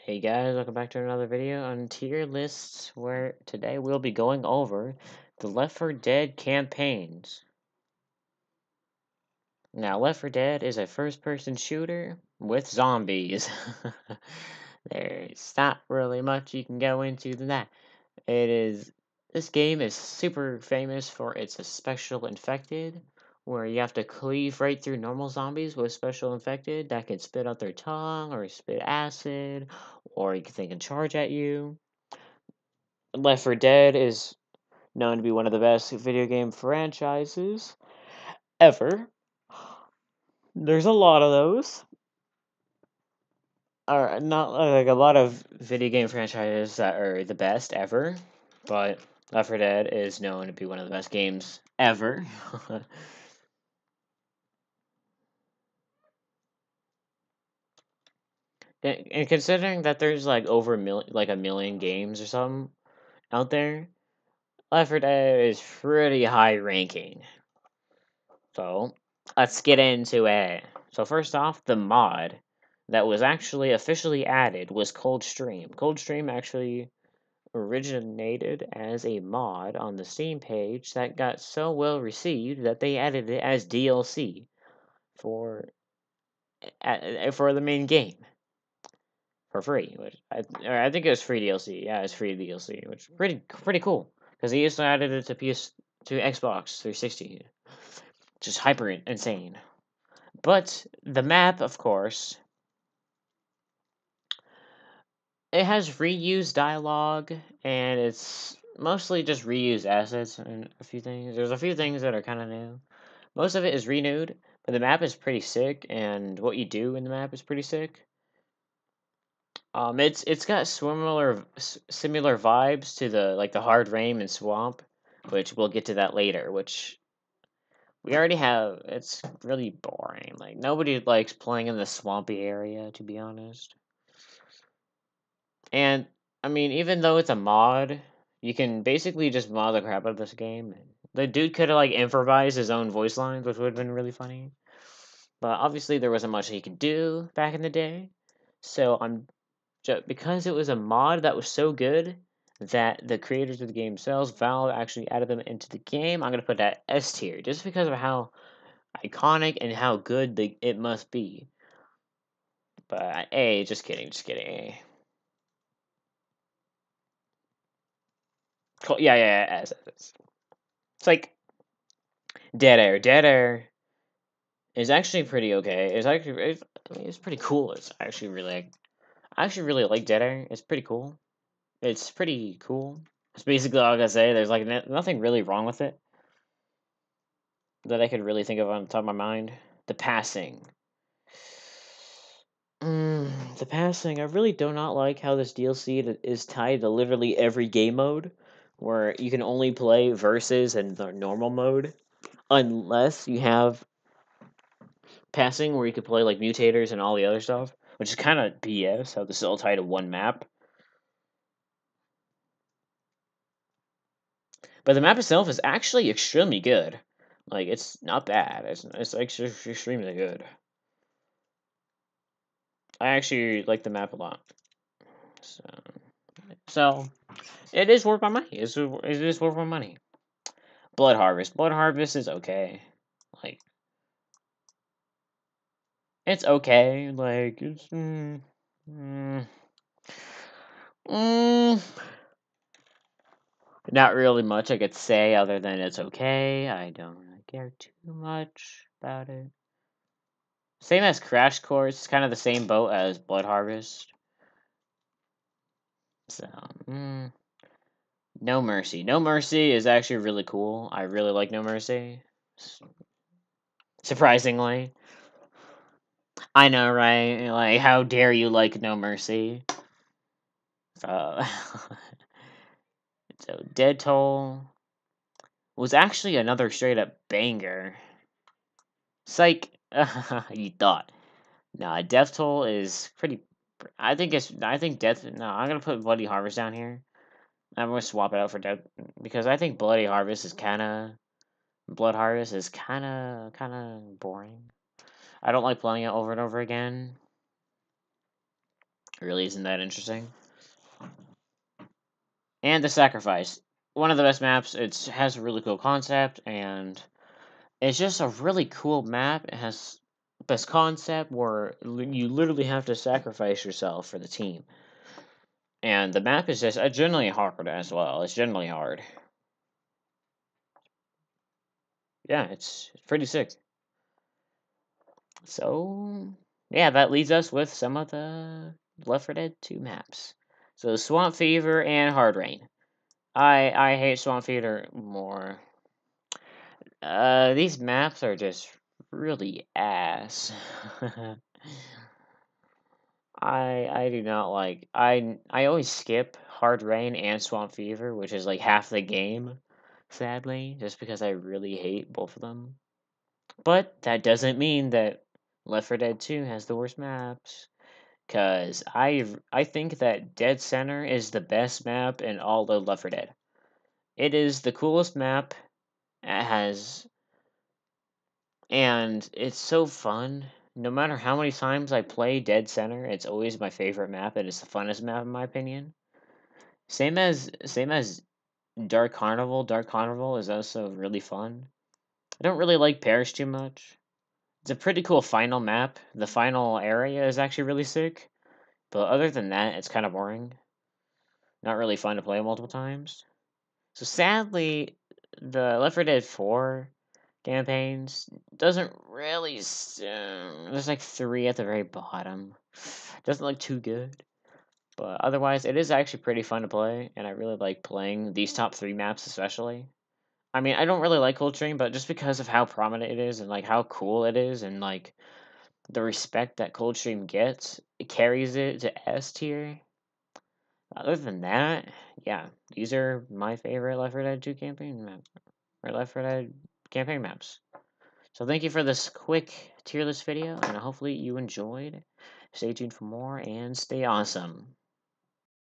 Hey guys, welcome back to another video on tier lists where today we'll be going over the Left 4 Dead campaigns. Now, Left 4 Dead is a first-person shooter with zombies. There's not really much you can go into than that. This game is super famous for its special infected, where you have to cleave right through normal zombies with special infected that can spit out their tongue or spit acid, or they can charge at you. Left 4 Dead is known to be one of the best video game franchises ever. There's a lot of those. Or not like a lot of video game franchises that are the best ever, but Left 4 Dead is known to be one of the best games ever. And considering that there's like over a million games or something out there, Left 4 Dead is pretty high ranking. So let's get into it. So first off, the mod that was actually officially added was Coldstream. Coldstream actually originated as a mod on the Steam page that got so well received that they added it as DLC for the main game for free. I think it was free DLC. Yeah, it was free DLC, which is pretty cool because they also added it to Xbox 360, which is hyper insane. But the map, of course, it has reused dialogue, and it's mostly just reused assets and a few things. There's a few things that are kind of new. Most of it is renewed, but the map is pretty sick, and what you do in the map is pretty sick. It's got similar vibes to the Hard Rain and Swamp, which we'll get to that later. Which we already have. It's really boring. Like nobody likes playing in the swampy area, to be honest. And I mean, even though it's a mod, you can basically just mod the crap out of this game. The dude could have like improvised his own voice lines, which would have been really funny. But obviously, there wasn't much he could do back in the day. So because it was a mod that was so good that the creators of the game themselves, Valve, actually added them into the game. I'm gonna put that S tier just because of how iconic and how good it must be. But A, just kidding, just kidding. Cool. Yeah, S. It's like Dead Air. Dead Air is actually pretty okay. It's pretty cool. I actually really like Dead Air. It's pretty cool. It's pretty cool. It's basically all I gotta say. There's like nothing really wrong with it that I could really think of on the top of my mind. The passing. The passing. I really do not like how this DLC is tied to literally every game mode, where you can only play versus and the normal mode, unless you have passing where you could play like mutators and all the other stuff, which is kind of BS how this is all tied to one map. But the map itself is actually extremely good. Like it's not bad. It's like extremely good. I actually like the map a lot. So it is worth my money. It is worth my money. Blood Harvest. Blood Harvest is okay. Like it's okay. Like it's mm, not really much I could say other than it's okay. I don't really care too much about it. Same as Crash Course. It's kind of the same boat as Blood Harvest. So, No Mercy. No Mercy is actually really cool. I really like No Mercy. Surprisingly. I know, right? Like, how dare you like No Mercy? So, so Dead Toll was actually another straight up banger. Psych. You thought. Nah, Death Toll is pretty. I think Death. No, I'm gonna put Bloody Harvest down here. I'm gonna swap it out for Death because I think Bloody Harvest is kind of. Blood Harvest is kind of boring. I don't like playing it over and over again. It really isn't that interesting. And the Sacrifice, one of the best maps. It has a really cool concept, and it's just a really cool map. It has this concept where you literally have to sacrifice yourself for the team. And the map is just generally hard as well. It's generally hard. Yeah, it's pretty sick. So, yeah, that leads us with some of the Left 4 Dead 2 maps. So, Swamp Fever and Hard Rain. I hate Swamp Fever more. These maps are just really ass. I do not like. I always skip Hard Rain and Swamp Fever, which is like half the game, sadly, just because I really hate both of them. But that doesn't mean that Left 4 Dead 2 has the worst maps. Cause I think that Dead Center is the best map in all of Left 4 Dead. It is the coolest map. It has, and it's so fun. No matter how many times I play Dead Center, it's always my favorite map. It is the funnest map in my opinion. Same as Dark Carnival. Dark Carnival is also really fun. I don't really like Parish too much. It's a pretty cool final map. The final area is actually really sick. But other than that, it's kind of boring. Not really fun to play multiple times. So sadly, the Left 4 Dead 4 campaigns doesn't really. There's like 3 at the very bottom. Doesn't look too good. But otherwise, it is actually pretty fun to play, and I really like playing these top 3 maps especially. I mean, I don't really like Coldstream, but just because of how prominent it is and like how cool it is and like the respect that Coldstream gets, it carries it to S tier. Other than that, yeah, these are my favorite Left 4 Dead 2 campaign maps, or Left 4 Dead campaign maps. So thank you for this quick tier list video, and hopefully you enjoyed. Stay tuned for more, and stay awesome.